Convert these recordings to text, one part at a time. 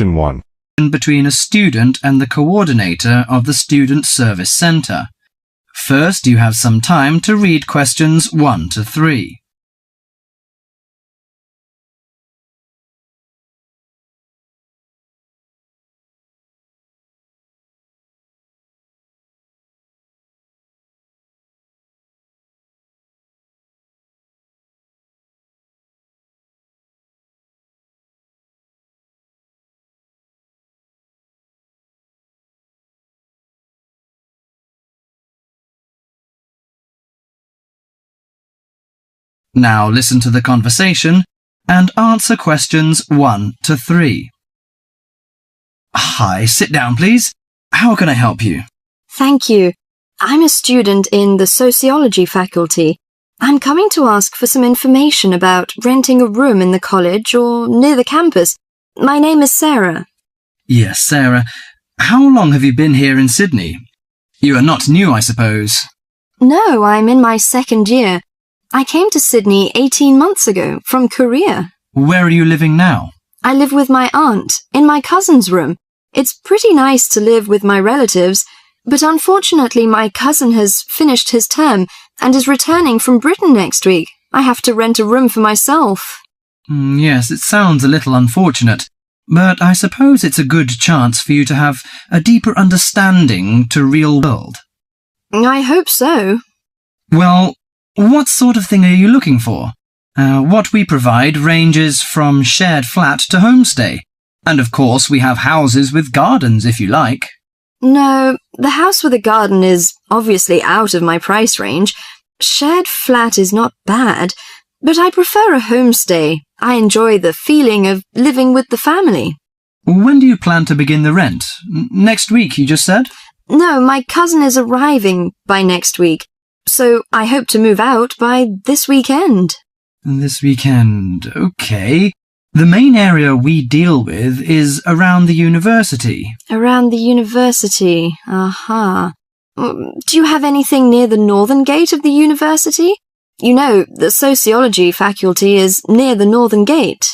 Question 1. Between a student and the coordinator of the Student Service Centre. First, you have some time to read questions 1 to 3. Now listen to the conversation and answer questions 1 to 3. Hi, sit down please. How can I help you? Thank you. I'm a student in the sociology faculty. I'm coming to ask for some information about renting a room in the college or near the campus. My name is Sarah. Yes, Sarah. How long have you been here in Sydney? You are not new, I suppose. No, I'm in my second year. I came to Sydney 18 months ago from Korea. Where are you living now? I live with my aunt in my cousin's room. It's pretty nice to live with my relatives, but unfortunately my cousin has finished his term and is returning from Britain next week. I have to rent a room for myself. Yes, it sounds a little unfortunate, but I suppose it's a good chance for you to have a deeper understanding to real world. I hope so. Well, what sort of thing are you looking for? What we provide ranges from shared flat to homestay. And of course we have houses with gardens if you like. No, the house with a garden is obviously out of my price range. Shared flat is not bad, but I prefer a homestay. I enjoy the feeling of living with the family. When do you plan to begin the rent? Next week, you just said? No, my cousin is arriving by next week, so I hope to move out by this weekend. This weekend, okay. The main area we deal with is around the university. Around the university, aha. Do you have anything near the northern gate of the university? You know, the sociology faculty is near the northern gate.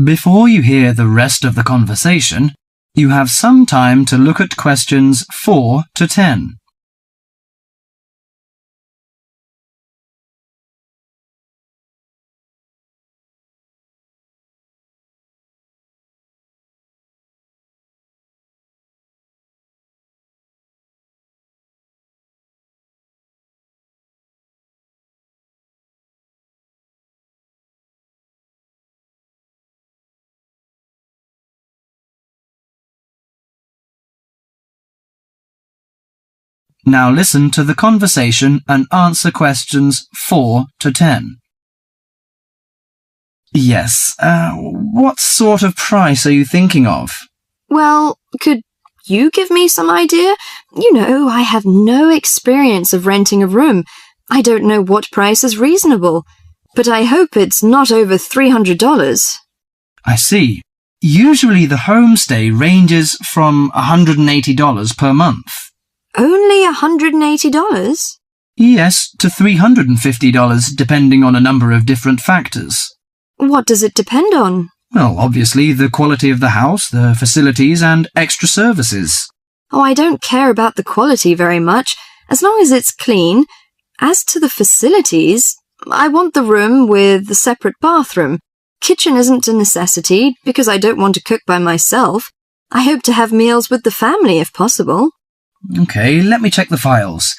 Before you hear the rest of the conversation, you have some time to look at questions 4 to 10. Now listen to the conversation and answer questions 4 to 10. Yes, what sort of price are you thinking of? Well, could you give me some idea? You know, I have no experience of renting a room. I don't know what price is reasonable, but I hope it's not over $300. I see. Usually the homestay ranges from $180 per month. Only $180? Yes, to $350 depending on a number of different factors. What does it depend on? Well, obviously the quality of the house, the facilities and extra services. Oh, I don't care about the quality very much, as long as it's clean. As to the facilities, I want the room with the separate bathroom. Kitchen isn't a necessity, because I don't want to cook by myself. I hope to have meals with the family if possible. Okay, let me check the files.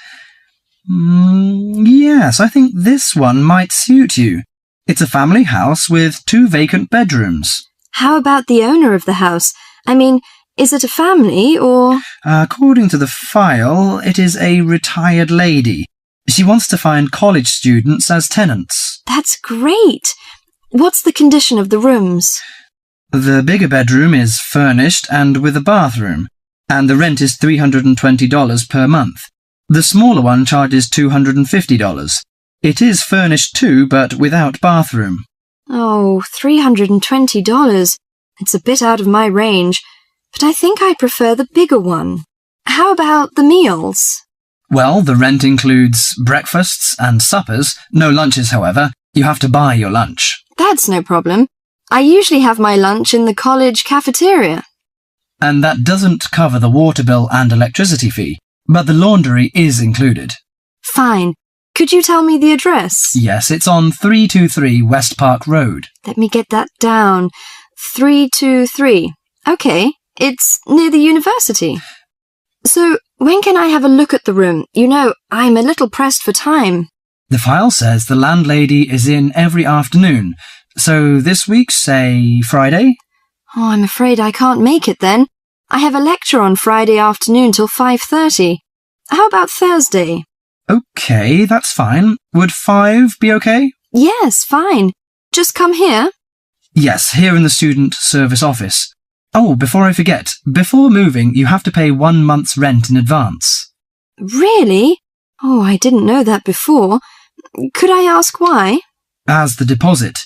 Yes, I think this one might suit you. It's a family house with 2 vacant bedrooms. How about the owner of the house? I mean, is it a family or... According to the file, it is a retired lady. She wants to find college students as tenants. That's great! What's the condition of the rooms? The bigger bedroom is furnished and with a bathroom, and the rent is $320 per month. The smaller one charges $250. It is furnished too, but without bathroom. Oh, $320. It's a bit out of my range, but I think I prefer the bigger one. How about the meals? Well, the rent includes breakfasts and suppers. No lunches, however. You have to buy your lunch. That's no problem. I usually have my lunch in the college cafeteria. And that doesn't cover the water bill and electricity fee, but the laundry is included. Fine. Could you tell me the address? Yes, it's on 323 West Park Road. Let me get that down. 323. Okay, it's near the university. So, when can I have a look at the room? You know, I'm a little pressed for time. The file says the landlady is in every afternoon, so this week, say, Friday? Oh, I'm afraid I can't make it then. I have a lecture on Friday afternoon till 5:30. How about Thursday? Okay, that's fine. Would 5 be okay? Yes, fine. Just come here. Yes, here in the student service office. Oh, before I forget, before moving, you have to pay 1 month's rent in advance. Really? Oh, I didn't know that before. Could I ask why? As the deposit.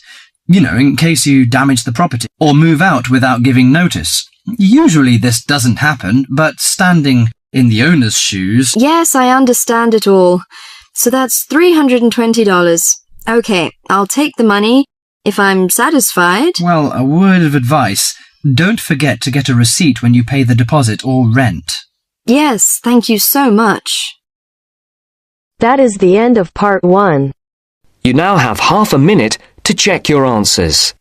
You know, in case you damage the property or move out without giving notice. Usually this doesn't happen, but standing in the owner's shoes... Yes, I understand it all. So that's $320. Okay, I'll take the money if I'm satisfied. Well, a word of advice. Don't forget to get a receipt when you pay the deposit or rent. Yes, thank you so much. That is the end of part 1. You now have half a minute to check your answers.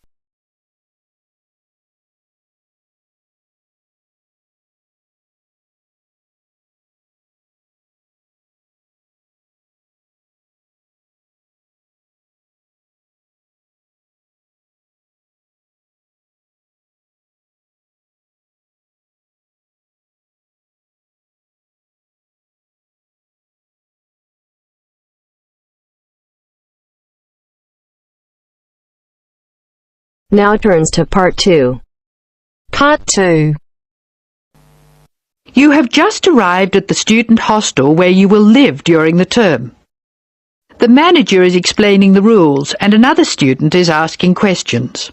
Now turns to part 2. Part 2. You have just arrived at the student hostel where you will live during the term. The manager is explaining the rules and another student is asking questions.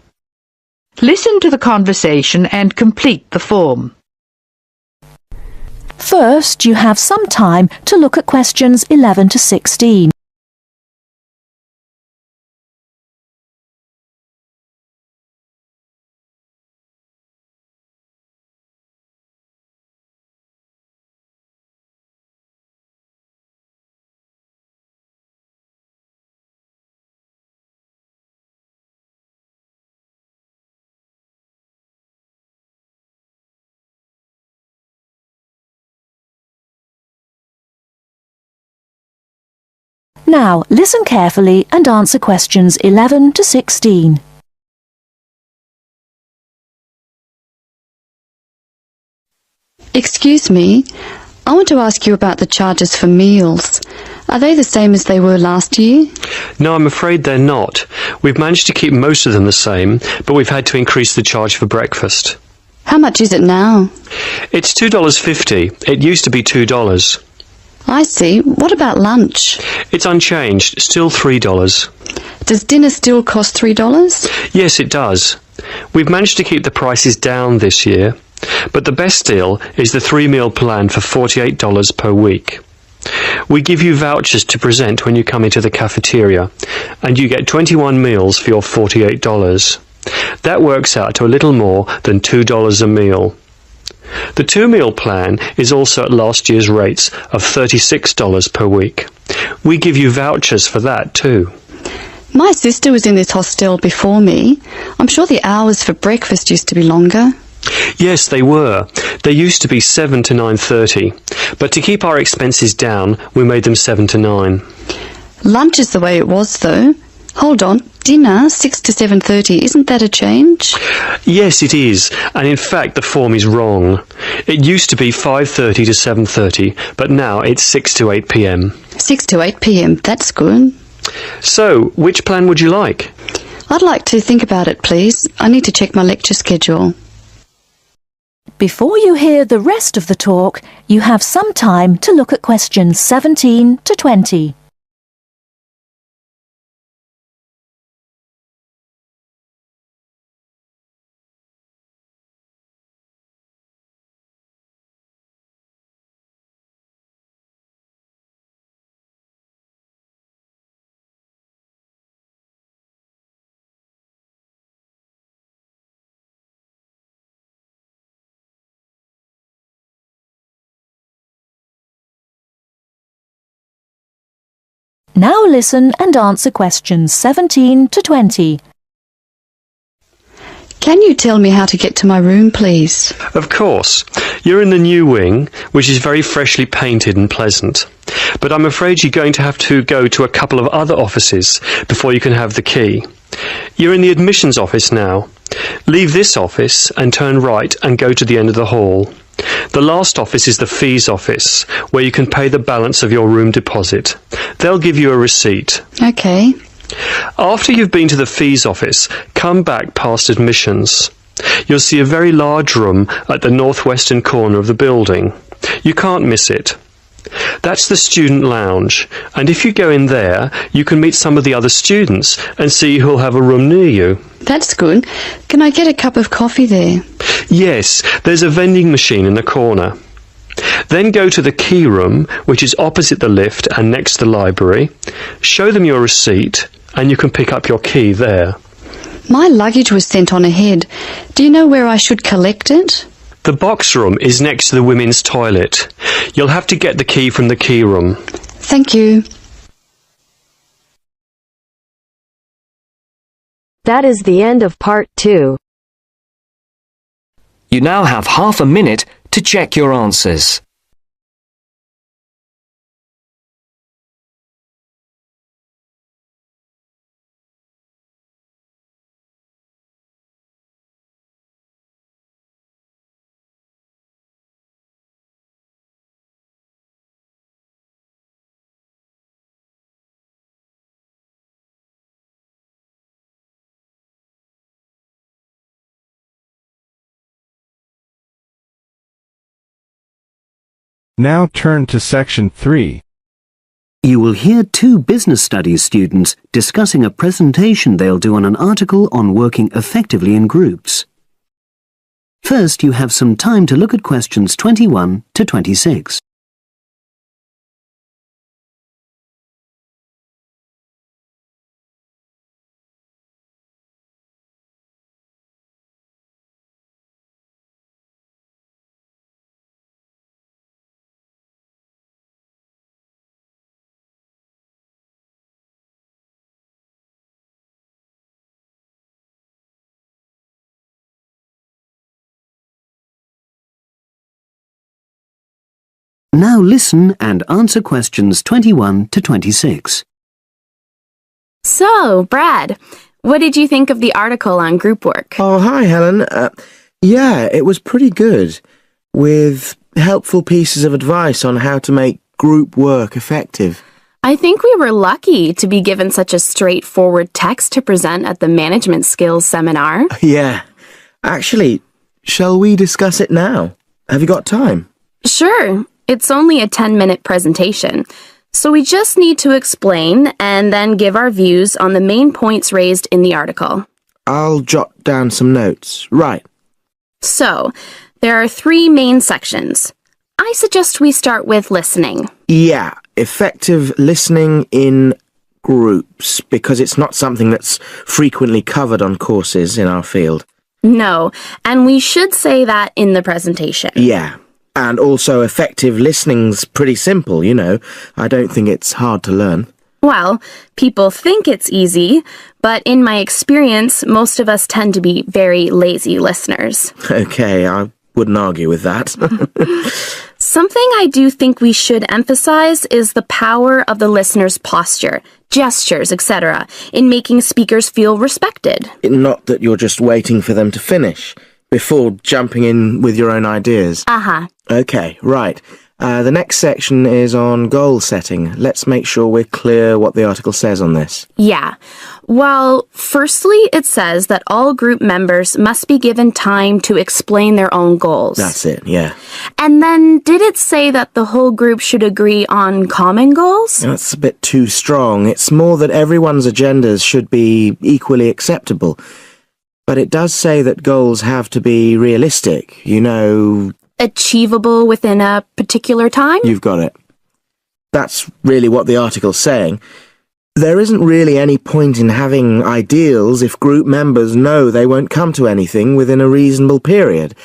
Listen to the conversation and complete the form. First, you have some time to look at questions 11 to 16. Now, listen carefully and answer questions 11 to 16. Excuse me, I want to ask you about the charges for meals. Are they the same as they were last year? No, I'm afraid they're not. We've managed to keep most of them the same, but we've had to increase the charge for breakfast. How much is it now? It's $2.50. It used to be $2. I see. What about lunch? It's unchanged, still $3. Does dinner still cost $3? Yes, it does. We've managed to keep the prices down this year, but the best deal is the 3-meal plan for $48 per week. We give you vouchers to present when you come into the cafeteria, and you get 21 meals for your $48. That works out to a little more than $2 a meal. The 2-meal plan is also at last year's rates of $36 per week. We give you vouchers for that too. My sister was in this hostel before me. I'm sure the hours for breakfast used to be longer. Yes, they were. They used to be 7 to 9:30, but to keep our expenses down, we made them 7 to 9. Lunch is the way it was, though. Hold on, dinner, 6 to 7:30, isn't that a change? Yes, it is, and in fact the form is wrong. It used to be 5:30 to 7:30, but now it's 6 to 8 p.m. 6 to 8 p.m, that's good. So, which plan would you like? I'd like to think about it, please. I need to check my lecture schedule. Before you hear the rest of the talk, you have some time to look at questions 17 to 20. Now listen and answer questions 17 to 20. Can you tell me how to get to my room, please? Of course. You're in the new wing, which is very freshly painted and pleasant. But I'm afraid you're going to have to go to a couple of other offices before you can have the key. You're in the admissions office now. Leave this office and turn right and go to the end of the hall. The last office is the fees office, where you can pay the balance of your room deposit. They'll give you a receipt. Okay. After you've been to the fees office, come back past admissions. You'll see a very large room at the northwestern corner of the building. You can't miss it. That's the student lounge, and if you go in there, you can meet some of the other students and see who'll have a room near you. That's good. Can I get a cup of coffee there? Yes, there's a vending machine in the corner. Then go to the key room, which is opposite the lift and next to the library. Show them your receipt, and you can pick up your key there. My luggage was sent on ahead. Do you know where I should collect it? The box room is next to the women's toilet. You'll have to get the key from the key room. Thank you. That is the end of part 2. You now have half a minute to check your answers. Now turn to section 3. You will hear two business studies students discussing a presentation they'll do on an article on working effectively in groups. First, you have some time to look at questions 21 to 26. Now listen and answer questions 21 to 26. So, Brad, what did you think of the article on group work? Oh, hi, Helen. Yeah, it was pretty good, with helpful pieces of advice on how to make group work effective. I think we were lucky to be given such a straightforward text to present at the management skills seminar. Yeah. Actually, shall we discuss it now? Have you got time? Sure. It's only a 10-minute presentation, so we just need to explain and then give our views on the main points raised in the article. I'll jot down some notes. Right. So, there are 3 main sections. I suggest we start with listening. Yeah, effective listening in groups, because it's not something that's frequently covered on courses in our field. No, and we should say that in the presentation. Yeah. And also effective listening's pretty simple, you know. I don't think it's hard to learn. Well, people think it's easy, but in my experience, most of us tend to be very lazy listeners. Okay, I wouldn't argue with that. Something I do think we should emphasize is the power of the listener's posture, gestures, etc., in making speakers feel respected. Not that you're just waiting for them to finish before jumping in with your own ideas. Uh-huh. Okay, right. The next section is on goal setting. Let's make sure we're clear what the article says on this. Yeah. Well, firstly, it says that all group members must be given time to explain their own goals. That's it, yeah. And then, did it say that the whole group should agree on common goals? That's a bit too strong. It's more that everyone's agendas should be equally acceptable. But it does say that goals have to be realistic, you know... Achievable within a particular time? You've got it. That's really what the article's saying. There isn't really any point in having ideals if group members know they won't come to anything within a reasonable period.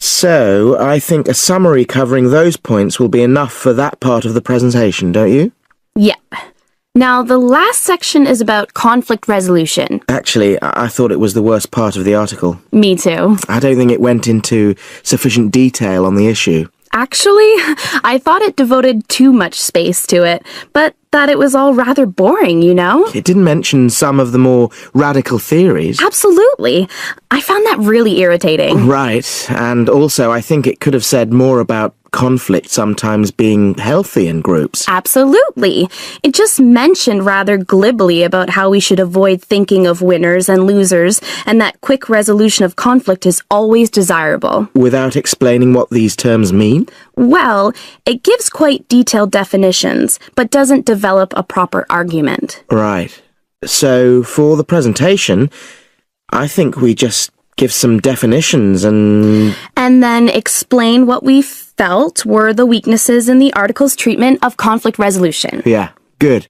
So, I think a summary covering those points will be enough for that part of the presentation, don't you? Yeah. Now, the last section is about conflict resolution. Actually, I thought it was the worst part of the article. Me too. I don't think it went into sufficient detail on the issue. Actually, I thought it devoted too much space to it, but that it was all rather boring, you know? It didn't mention some of the more radical theories. Absolutely. I found that really irritating. Right, and also I think it could have said more about conflict sometimes being healthy in groups. Absolutely. It just mentioned rather glibly about how we should avoid thinking of winners and losers, and that quick resolution of conflict is always desirable. Without explaining what these terms mean? Well, it gives quite detailed definitions, but doesn't develop a proper argument. Right. So, for the presentation, I think we just give some definitions and then explain what we felt were the weaknesses in the article's treatment of conflict resolution. Yeah, good.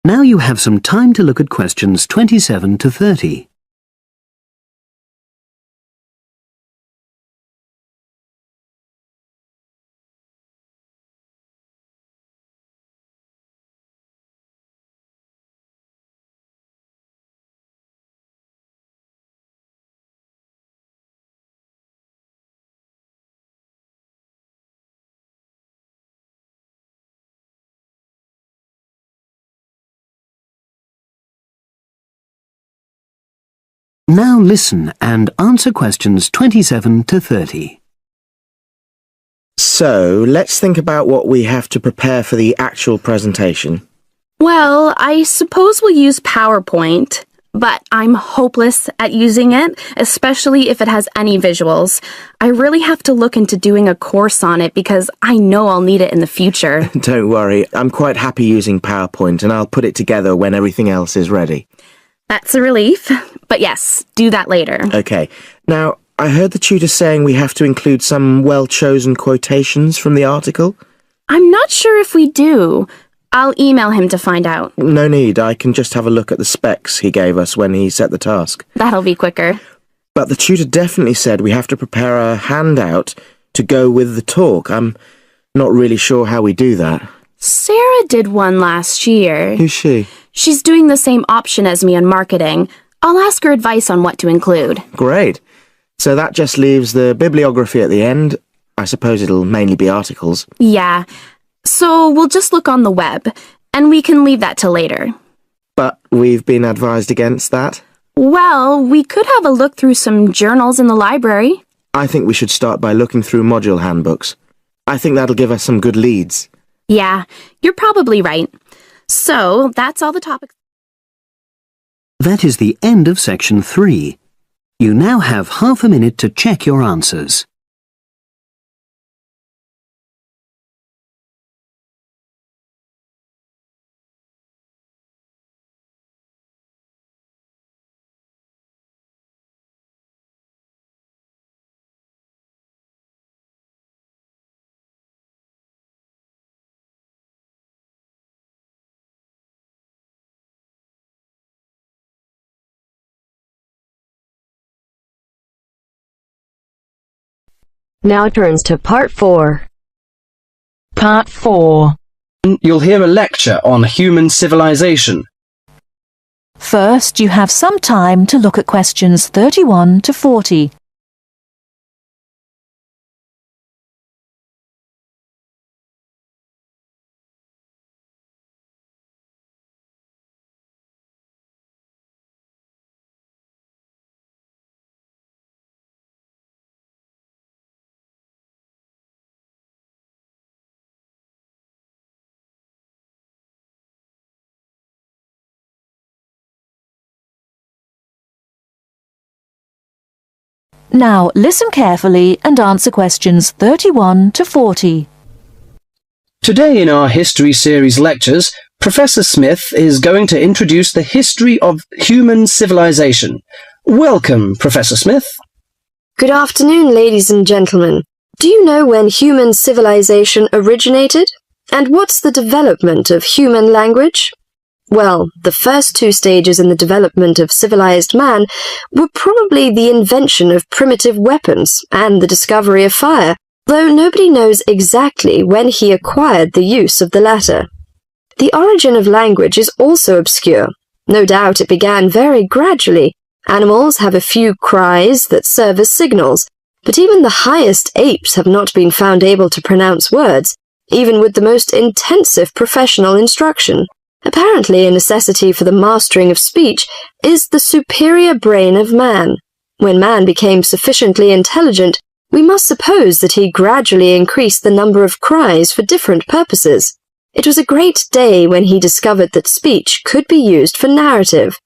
Now you have some time to look at questions 27 to 30. Now listen and answer questions 27 to 30. So, let's think about what we have to prepare for the actual presentation. Well, I suppose we'll use PowerPoint, but I'm hopeless at using it, especially if it has any visuals. I really have to look into doing a course on it because I know I'll need it in the future. Don't worry, I'm quite happy using PowerPoint and I'll put it together when everything else is ready. That's a relief. But yes, do that later. Okay. Now, I heard the tutor saying we have to include some well-chosen quotations from the article. I'm not sure if we do. I'll email him to find out. No need, I can just have a look at the specs he gave us when he set the task. That'll be quicker. But the tutor definitely said we have to prepare a handout to go with the talk. I'm not really sure how we do that. Sarah did one last year. Who's she? She's doing the same option as me on marketing. I'll ask her advice on what to include. Great. So that just leaves the bibliography at the end. I suppose it'll mainly be articles. Yeah. So we'll just look on the web, and we can leave that till later. But we've been advised against that? Well, we could have a look through some journals in the library. I think we should start by looking through module handbooks. I think that'll give us some good leads. Yeah, you're probably right. So, that's all the topics. That is the end of section 3. You now have half a minute to check your answers. Now turns to Part 4. Part 4. You'll hear a lecture on human civilization. First, you have some time to look at questions 31 to 40. Now, listen carefully and answer questions 31 to 40. Today in our History Series lectures, Professor Smith is going to introduce the history of human civilization. Welcome, Professor Smith. Good afternoon, ladies and gentlemen. Do you know when human civilization originated? And what's the development of human language? Well, the first two stages in the development of civilized man were probably the invention of primitive weapons and the discovery of fire, though nobody knows exactly when he acquired the use of the latter. The origin of language is also obscure. No doubt it began very gradually. Animals have a few cries that serve as signals, but even the highest apes have not been found able to pronounce words, even with the most intensive professional instruction. Apparently, a necessity for the mastering of speech is the superior brain of man. When man became sufficiently intelligent, we must suppose that he gradually increased the number of cries for different purposes. It was a great day when he discovered that speech could be used for narrative.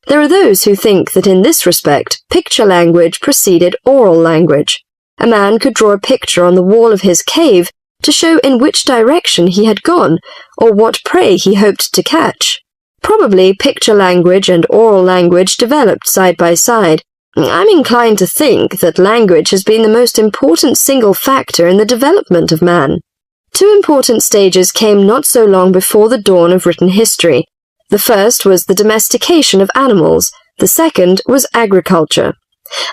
There are those who think that in this respect, picture language preceded oral language. A man could draw a picture on the wall of his cave to show in which direction he had gone, or what prey he hoped to catch. Probably picture language and oral language developed side by side. I'm inclined to think that language has been the most important single factor in the development of man. Two important stages came not so long before the dawn of written history. The first was the domestication of animals. The second was agriculture.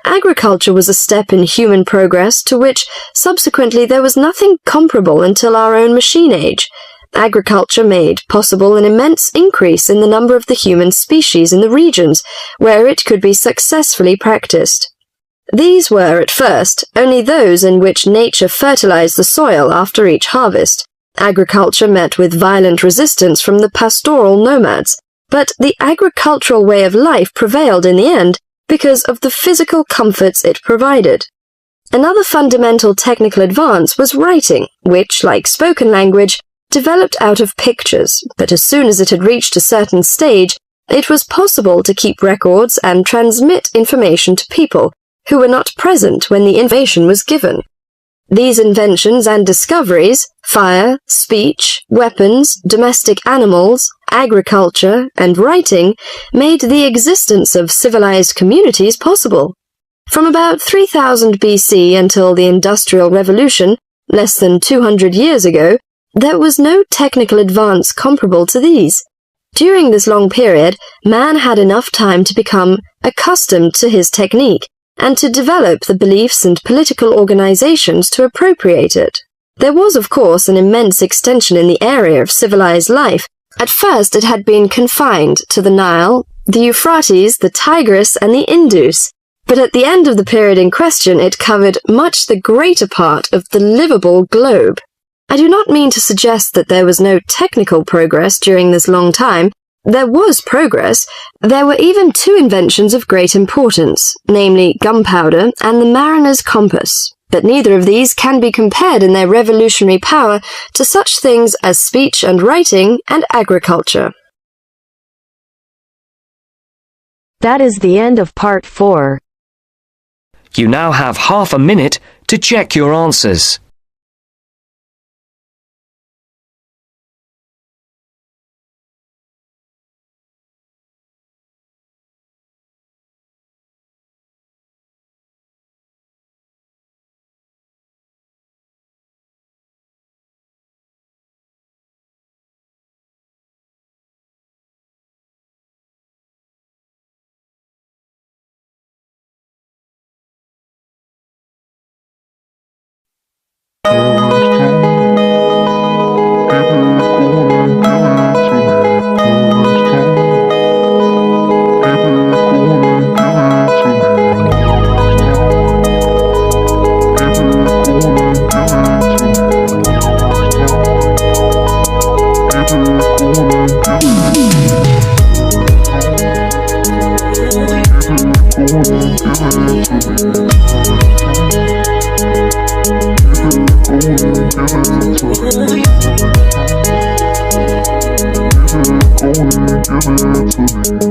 Agriculture was a step in human progress to which, subsequently, there was nothing comparable until our own machine age. Agriculture made possible an immense increase in the number of the human species in the regions where it could be successfully practiced. These were, at first, only those in which nature fertilized the soil after each harvest. Agriculture met with violent resistance from the pastoral nomads, but the agricultural way of life prevailed in the end because of the physical comforts it provided. Another fundamental technical advance was writing, which, like spoken language, developed out of pictures, but as soon as it had reached a certain stage, it was possible to keep records and transmit information to people who were not present when the information was given. These inventions and discoveries, fire, speech, weapons, domestic animals, agriculture, and writing, made the existence of civilized communities possible. From about 3000 BC until the Industrial Revolution, less than 200 years ago, there was no technical advance comparable to these. During this long period, man had enough time to become accustomed to his technique, and to develop the beliefs and political organizations to appropriate it. There was, of course, an immense extension in the area of civilized life. At first it had been confined to the Nile, the Euphrates, the Tigris, and the Indus, but at the end of the period in question it covered much the greater part of the livable globe. I do not mean to suggest that there was no technical progress during this long time. There was progress. There were even two inventions of great importance, namely gunpowder and the mariner's compass. But neither of these can be compared in their revolutionary power to such things as speech and writing and agriculture. That is the end of part 4. You now have half a minute to check your answers. Give it to me.